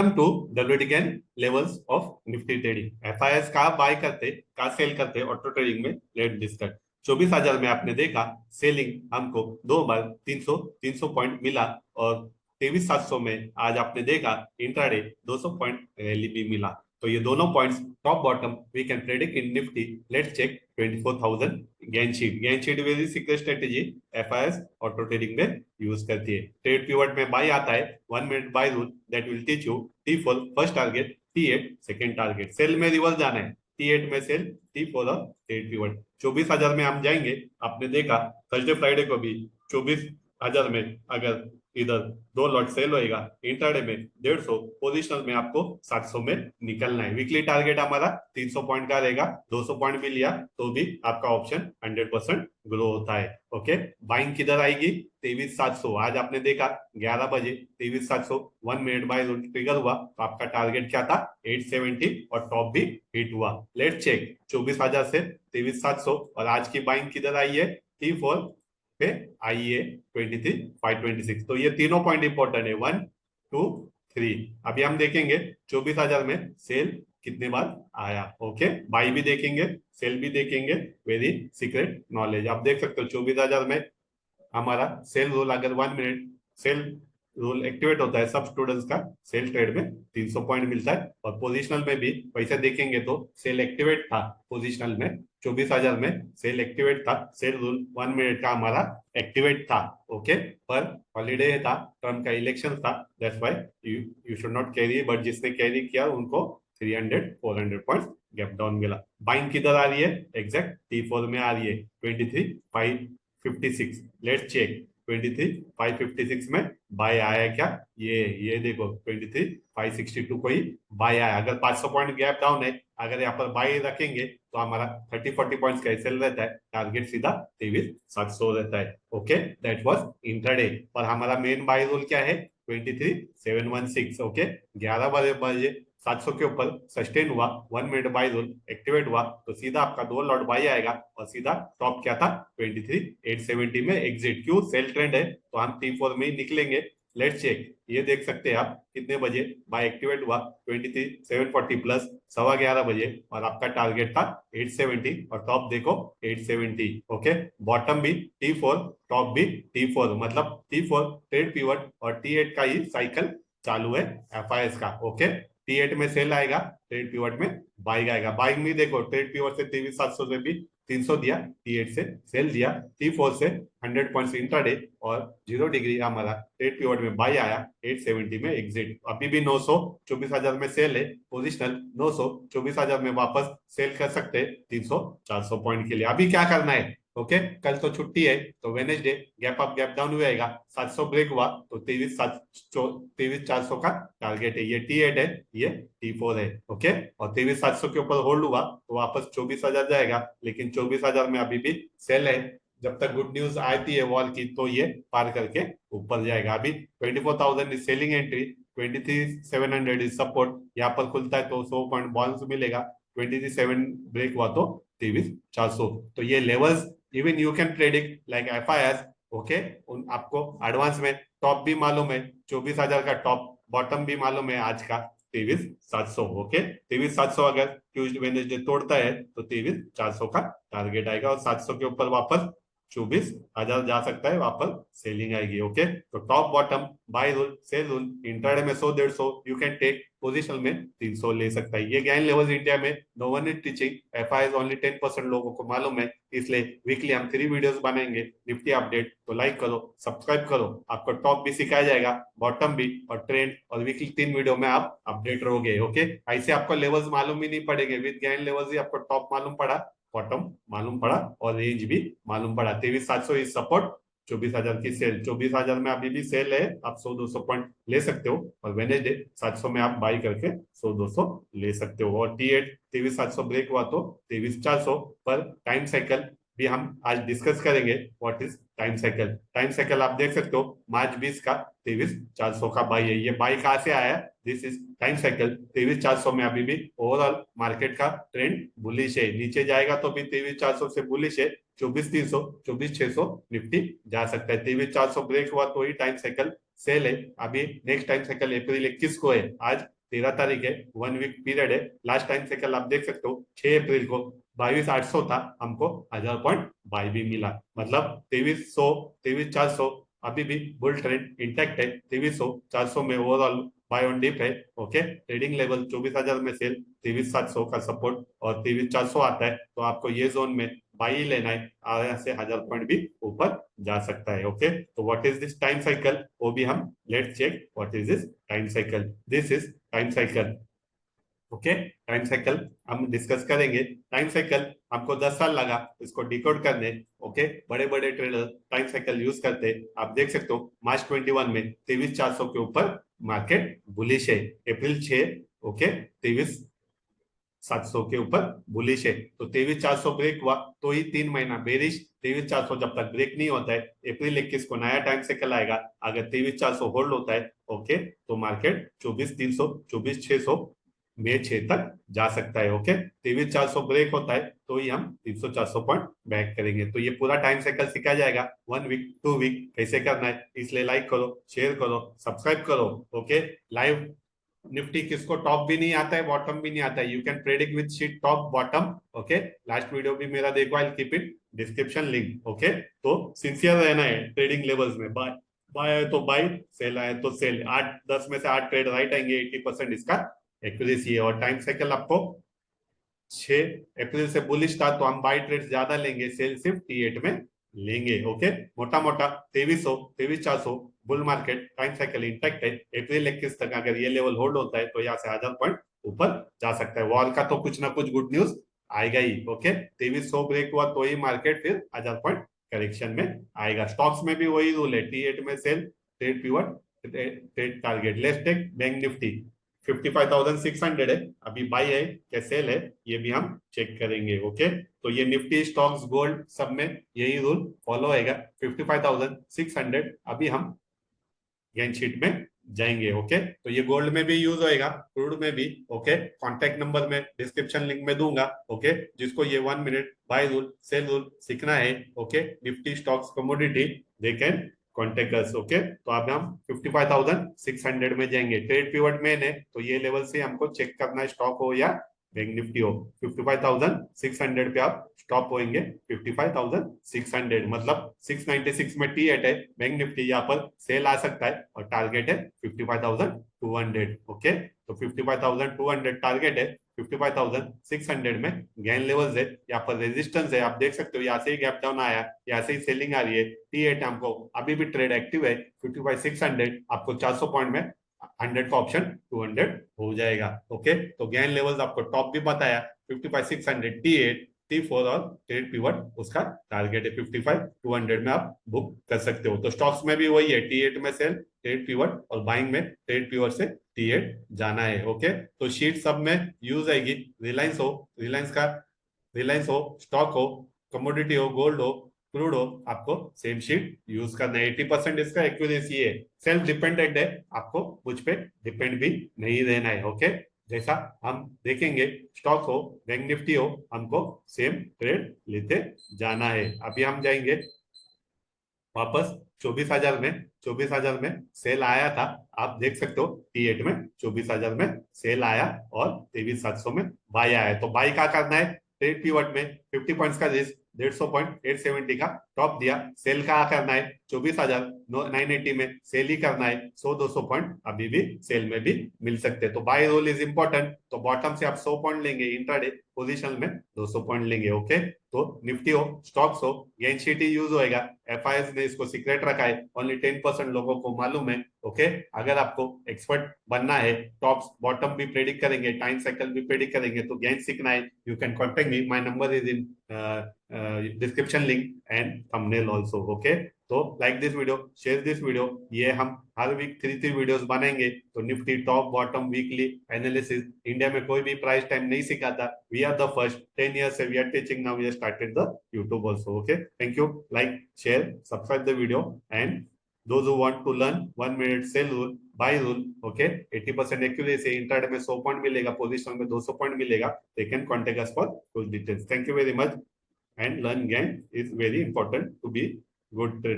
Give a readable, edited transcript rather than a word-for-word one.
Welcome to WD Gann levels of Nifty trading. FIIs कहाँ buy करते, कहाँ sell करते ऑटो ट्रेडिंग में, लेट डिस्कस। 24,000 में आपने देखा सेलिंग हमको 2 बार 300 पॉइंट मिला, और 23,700 में आज आपने देखा इंट्राडे 200 पॉइंट रैली भी मिला। तो ये दोनों points top bottom we can predict in Nifty. Let's check 24,000 Gann sheet very secret strategy FIIs auto trading में यूज करती है। ट्रेड पिवट में बाय आता है 1 minute buy rule that will teach you T4 first target, T8 second target. Sell में reverse जाना है, T8 में सेल, T4 और ट्रेड पिवट। 24,000 में हम जाएंगे। आपने देखा थर्सडे फ्राइडे को भी 24,000 में अगर इधर 2 लॉट सेल होएगा, इंट्राडे में 150, पोजिशनल में आपको 700 में निकलना है। वीकली टारगेट हमारा 300 पॉइंट का रहेगा। 200 पॉइंट भी लिया तो भी आपका ऑप्शन 100% ग्रो होता है। ओके, बाइंग किधर आएगी? 23,700। आज आपने देखा 11 बजे 23,700 1 मिनट बाय ट्रिगर हुआ, तो आपका टारगेट क्या था? 870, और टॉप भी हिट हुआ। लेट्स चेक 24,000 से 23,700, और आज की बाइंग किधर आई है? T4 पे आई है 23,526। तो ये तीनों पॉइंट इंपॉर्टेंट है, 1 2 3। अभी हम देखेंगे 24,000 में सेल कितने बार आया। ओके, बाई भी देखेंगे, सेल भी देखेंगे। वेरी सीक्रेट नॉलेज आप देख सकते हो। 24,000 में हमारा सेल रूल अगर 1 मिनट सेल रूल एक्टिवेट होता है, सब स्टूडेंट्स का सेल ट्रेड में 300 पॉइंट मिलता है। और पोजिशनल में भी वैसे देखेंगे तो सेल एक्टिवेट था पोजिशनल में। 24,000 में सेल एक्टिवेट था, सेल रूल 1 मिनट का हमारा एक्टिवेट था। ओके, पर हॉलीडे था, ट्रम्प का इलेक्शन था, that's why you should not carry. But जिसने कैरी किया उनको 300-400 पॉइंट गैप डाउन मिला। बाइंग किधर आ रही है? एग्जैक्ट T4 में आ रही है 23,556। लेट्स चेक 23,556 में बाय आया क्या? ये देखो 23,562 को ही बाय आया। अगर 500 पॉइंट गैप डाउन है, अगर यहाँ पर बाय रखेंगे तो हमारा 30-40 पॉइंट्स का एसएल रहता है, टारगेट सीधा 23,700 रहता है। Okay, that was intraday. और हमारा मेन बाय रोल क्या है? 23,716। ओके, 11 बजे 700 के ऊपर सस्टेन हुआ, 1 मिनट बाय जोन एक्टिवेट हुआ, तो सीधा आपका 2 लॉट बाय आएगा, और सीधा टॉप क्या था? 23,870 में एग्जिट। क्यों? सेल ट्रेंड है तो हम T4 में ही निकलेंगे। लेट्स चेक, ये देख सकते हैं आप कितने बजे बाय एक्टिवेट हुआ, 23,740 प्लस 11:15 बजे, और आपका टारगेट था 870, और टॉप देखो 870। ओके, बॉटम भी T4, टॉप भी T4, मतलब T4 ट्रेड पिवट और T8 का ही साइकिल चालू है एफआईएस का। ओके, T8 में सेल आएगा, ट्रेड पिवट में बाइंग आएगा। बाइंग में देखो ट्रेड पिवट से 23,700 से भी 300 दिया, T8 से सेल दिया, T4 से 100 पॉइंट्स इंट्राडे, और 0 डिग्री हमारा ट्रेड पिवट में बाई आया, 870 में एग्जिट। अभी भी 900, 24,000 में सेल है, पोजिशनल 900, 24,000 में वापस सेल कर सकते हैं 300-400 पॉइंट के लिए। अभी क्या करना है? ओके, कल तो छुट्टी है, तो Wednesday gap up gap down हुएगा, 700 ब्रेक हुआ तो 23,400 का टारगेट है। ये T8 है, ये T4 है। ओके, और 23,700 के ऊपर होल्ड हुआ तो वापस 24,000 जाएगा, लेकिन 24,000 में अभी भी सेल है। जब तक गुड न्यूज आती है वॉल की, तो ये पार करके ऊपर जाएगा। अभी 24,000 is selling entry, 23,700 is support. यहाँ पर खुलता है तो 100 पॉइंट बॉन्स मिलेगा, 23,700 ब्रेक हुआ तो 23,400। तो ये levels even you can predict like FIS. Okay, आपको एडवांस में टॉप भी मालूम है, 24,000 का टॉप, बॉटम भी मालूम है आज का 23,700। ओके, 23,700 अगर ट्यूजडे वेडनेसडे तोड़ता है तो 23,400 का टारगेट आएगा, और 700 के ऊपर वापस 24,000 जा सकता है, वापस सेलिंग आएगी। ओके, तो top bottom buy rule, sell rule, intraday में 100-150 यू कैन टेक, पोजिशन में 300 ले सकता है। ये गैन लेवल्स इंडिया में no one is teaching, FIIs only 10% लोगों को मालूम है, इसलिए वीकली हम 3 वीडियोस बनाएंगे निफ्टी अपडेट। तो लाइक करो, सब्सक्राइब करो, आपको टॉप भी सिखाया जाएगा, बॉटम भी, और ट्रेंड, और वीकली 3 वीडियो में आप अपडेट रहोगे। ओके, ऐसे आपको लेवल्स मालूम ही नहीं पड़ेंगे, विद गैन लेवल्स ही आपको टॉप मालूम पड़ा, बॉटम मालूम पड़ा, और रेंज भी मालूम पड़ा। 23,700 इज सपोर्ट, 24,000 की सेल। 24,000 में अभी भी सेल है, आप 100-200 पॉइंट ले सकते हो, और वेनेसडे 700 में आप बाई करके 100-200 ले सकते हो। और T8 23,700 ब्रेक हुआ तो 23,400 पर टाइम साइकिल भी हम आज डिस्कस करेंगे। What is time cycle? Time cycle आप देख सकते हो, मार्च 20 का 23,400 का बाई है। ये बाई कहां से आया? This is time cycle. 23,400 में अभी भी ओवरऑल मार्केट का ट्रेंड बुलिश है, नीचे जाएगा तो भी 23,400 से बुलिश है। 24,300, 24,600 निफ्टी जा सकता है। 23,400 ब्रेक हुआ तो ही टाइम साइकिल सेल है। अभी नेक्स्ट टाइम साइकिल अप्रैल 21 को है, आज 13 तारीख है, 1 वीक पीरियड है। लास्ट टाइम साइकिल आप देख सकते हो 6 अप्रैल को 22,800 था, हमको 1000 पॉइंट बाई भी मिला, मतलब 2300 23,400 अभी भी बुल ट्रेंड इंटैक्ट है। 2300 400 में ओवरऑल बाय ऑन डिप है। ओके, ट्रेडिंग लेवल 24,000 में सेल, 23,700 का सपोर्ट और 23,400 आता है, तो आपको ये जोन में बाई लेना है, यहाँ से 1000 पॉइंट भी ऊपर जा सकता है। ओके, तो what is this time cycle, वो भी हम let's check what is this time cycle. This is time cycle. Okay, time cycle हम डिस्कस करेंगे। टाइम साइकिल हमको 10 साल लगा इसको डिकोड करने। ओके, बड़े बड़े ट्रेडर टाइम साइकिल यूज करते, आप देख सकते हो मार्च 21 में 23,400 के ऊपर मार्केट बुलिश है। अप्रैल 6 ओके 23,700 के ऊपर बुलिश है, तो 23,400 ब्रेक हुआ तो ही 3 महीना बेरिश। 23,400 जब तक ब्रेक नहीं होता है, अप्रैल 21 को नया टाइम साइकिल आएगा, अगर 23,400 होल्ड होता है ओके, तो मार्केट 24,300 24,600 में 6 तक जा सकता है। ओके, 23,400 ब्रेक होता है तो ही हम 300-400 पॉइंट बैक करेंगे। तो ये पूरा टाइम साइकिल सिखा जाएगा, 1 वीक 2 वीक कैसे करना है, इसलिए लाइक करो, शेयर करो, सब्सक्राइब करो। ओके, लाइव निफ्टी किसको टॉप भी नहीं आता है, बॉटम भी नहीं आता है, you can predict with sheet top bottom. Okay, last video भी मेरा देखो, I keep it description link. Okay, तो सिंसियर रहना है ट्रेडिंग लेवल्स में, बाय बाय आए तो बाय, सेल आए तो सेल। 8-10 में से 8 ट्रेड राइट आएंगे, 80% इसका एक्यूरेसी है। और टाइम साइकिल आपको 6 अप्रैल से बुलिश था, तो हम बाय ट्रेड ज्यादा लेंगे, सेल सिर्फ T8 में लेंगे। ओके, मोटा मोटा 2300 23,400 bull market time cycle intact है। अप्रैल 21 तक अगर ये लेवल होल्ड होता है तो यहाँ से 1000 पॉइंट ऊपर जा सकता है। वॉल का तो कुछ ना कुछ गुड न्यूज आएगा ही। ओके, 2300 ब्रेक हुआ तो ही मार्केट फिर 1000 पॉइंट करेक्शन में आएगा। स्टॉक्स में भी वही रूल है, T8 में sell, trade pivot, trade target. Let's take bank Nifty 55,600 है, अभी बाई है क्या सेल है, ये भी हम चेक करेंगे। ओके, तो ये निफ्टी स्टॉक्स गोल्ड सब में यही रूल फॉलो होएगा। 55,600 अभी हम गेन शीट में जाएंगे। ओके, तो ये गोल्ड में भी यूज होएगा, क्रूड में भी। ओके, कॉन्टेक्ट नंबर में डिस्क्रिप्शन लिंक में दूंगा। ओके, जिसको ये 1 minute buy rule sell rule सीखना है, okay, Nifty stocks commodity, they can contact us. Okay, तो अब हम 55,600 में जाएंगे। ट्रेड पिवट में है, तो ये लेवल से हमको चेक करना है स्टॉक हो या बैंक निफ्टी हो। 55,600 पे आप स्टॉप होंगे। 55,600 मतलब 696 में T8 है, बैंक निफ्टी यहाँ पर सेल आ सकता है और टारगेट है 55,200। ओके, तो 55,200 टारगेट है, 55,600 में गेन लेवल्स है, यहाँ पर रेजिस्टेंस है, आप देख सकते हो यहाँ से ही गैप डाउन आया, यहाँ से ही सेलिंग आ रही है। T8 हमको अभी भी ट्रेड एक्टिव है, 55,600 आपको 400 पॉइंट में 100 का ऑप्शन 200 हो जाएगा। ओके, तो गेन लेवल्स आपको टॉप भी बताया, 55,600 T8 T4 और ट्रेड पिवट उसका टारगेट है 55,200 में आप बुक कर सकते हो। तो स्टॉक्स में भी वही है, T8 में सेल, ट्रेड पिवट, और बाइंग में ट्रेड पिवट से T8 जाना है। ओके, तो शीट सब में यूज आएगी, रिलायंस हो, रिलायंस हो, स्टॉक हो, कमोडिटी हो, गोल्ड हो, क्रूड हो, आपको सेम शीट यूज करना है। 80% इसका एक्यूरेसी है, सेल्फ डिपेंडेंट है, आपको मुझ पे डिपेंड भी नहीं रहना है। ओके, जैसा हम देखेंगे स्टॉक हो, बैंक निफ्टी हो, हमको सेम ट्रेड लेते जाना है। अभी हम जाएंगे वापस 24,000 में। 24,000 में सेल आया था, आप देख सकते हो T8 में 24,000 में सेल आया और 23,700 में बाई आया। तो बाई का करना है, ट्रेड पिवट में 50 पॉइंट्स का रिस्क, 150 पॉइंट 870 का टॉप दिया। सेल का करना है 24,980 में सेल ही करना है, 100-200 पॉइंट अभी भी सेल में भी मिल सकते हैं। तो बाय रोल इज इंपॉर्टेंट, तो बॉटम से आप 100 पॉइंट लेंगे, इंट्राडे पोजीशन में 200 पॉइंट लेंगे। ओके, तो निफ्टी हो, स्टॉक्स हो, गेन शीट ही यूज होएगा। FIS ने इसको सीक्रेट रखा है, ओनली 10% लोगों को मालूम है। ओके, अगर आपको एक्सपर्ट बनना है, टॉप्स बॉटम भी प्रेडिक्ट करेंगे, टाइम साइकिल भी प्रेडिक्ट करेंगे, तो गेन सीखना है, you can contact me, my number is in description link and thumbnail also. Okay, तो like this video, share this video, ये हम हर वीक 3 वीडियोस बनाएंगे। तो Nifty top bottom weekly analysis, India में कोई भी प्राइस टाइम नहीं सिखाता, we are the first, 10 years से we are teaching, now we are started the YouTube also. Okay, thank you, like share subscribe the video, and those who want to learn 1 minute sell rule, buy rule, okay, 80% accuracy, intraday में 100 point मिलेगा, position में 200 point मिलेगा, they can contact us for full details. Thank you very much, and learn gain is very important to be good trader.